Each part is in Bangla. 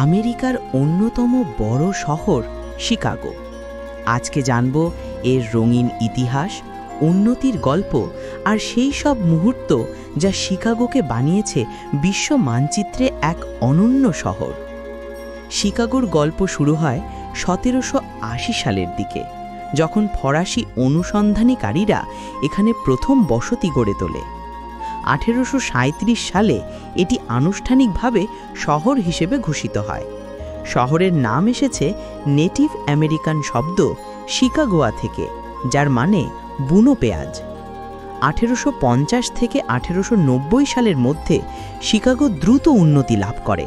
আমেরিকার অন্যতম বড় শহর শিকাগো। আজকে জানব এর রঙিন ইতিহাস, উন্নতির গল্প আর সেই সব মুহূর্ত যা শিকাগোকে বানিয়েছে বিশ্ব মানচিত্রে এক অনন্য শহর। শিকাগোর গল্প শুরু হয় 1780 সালের দিকে, যখন ফরাসি অনুসন্ধানীকারীরা এখানে প্রথম বসতি গড়ে তোলে। 1837 সালে এটি আনুষ্ঠানিকভাবে শহর হিসেবে ঘোষিত হয়। শহরের নাম এসেছে নেটিভ আমেরিকান শব্দ শিকাগোয়া থেকে, যার মানে বুনো পেঁয়াজ। 1850 থেকে 1890 সালের মধ্যে শিকাগো দ্রুত উন্নতি লাভ করে।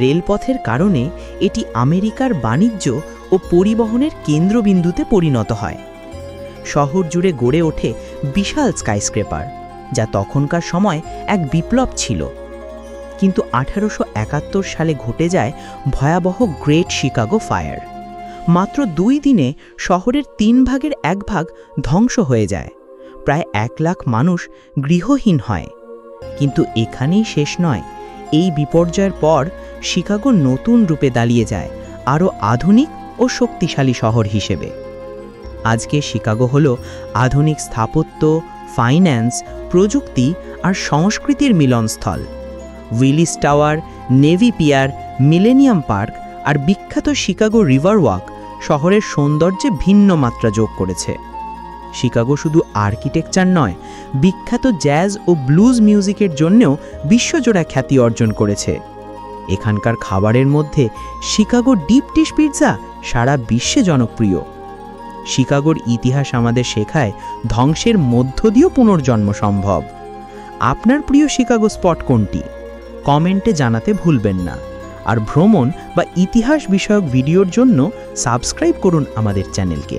রেলপথের কারণে এটি আমেরিকার বাণিজ্য ও পরিবহনের কেন্দ্রবিন্দুতে পরিণত হয়। শহর জুড়ে গড়ে ওঠে বিশাল স্কাইস্ক্রেপার, যা তখনকার সময় এক বিপ্লব ছিল। কিন্তু 1871 সালে ঘটে যায় ভয়াবহ গ্রেট শিকাগো ফায়ার। মাত্র 2 দিনে শহরের 3 ভাগের 1 ভাগ ধ্বংস হয়ে যায়। প্রায় 1 লাখ মানুষ গৃহহীন হয়। কিন্তু এখানেই শেষ নয়। এই বিপর্যয়ের পর শিকাগো নতুন রূপে দাঁড়িয়ে যায়, আরও আধুনিক ও শক্তিশালী শহর হিসেবে। আজকে শিকাগো হলো আধুনিক স্থাপত্য, ফাইন্যান্স, প্রযুক্তি আর সংস্কৃতির মিলনস্থল। Willis tower, Navy pier, Millennium park আর বিখ্যাত শিকাগো রিভার ওয়াক শহরের সৌন্দর্যে ভিন্ন মাত্রা যোগ করেছে। শিকাগো শুধু আর্কিটেকচার নয়, বিখ্যাত জ্যাজ ও ব্লুজ মিউজিকের জন্যও বিশ্বজোড়া খ্যাতি অর্জন করেছে। এখানকার খাবারের মধ্যে শিকাগো ডিপ ডিশ পিৎজা সারা বিশ্বে জনপ্রিয়। শিকাগোর ইতিহাস আমাদের শেখায় ধ্বংসের মধ্য দিয়েও পুনর্জন্ম সম্ভব। আপনার প্রিয় শিকাগো স্পট কোনটি? কমেন্টে জানাতে ভুলবেন না। আর ভ্রমণ বা ইতিহাস বিষয়ক ভিডিওর জন্য সাবস্ক্রাইব করুন আমাদের চ্যানেলকে।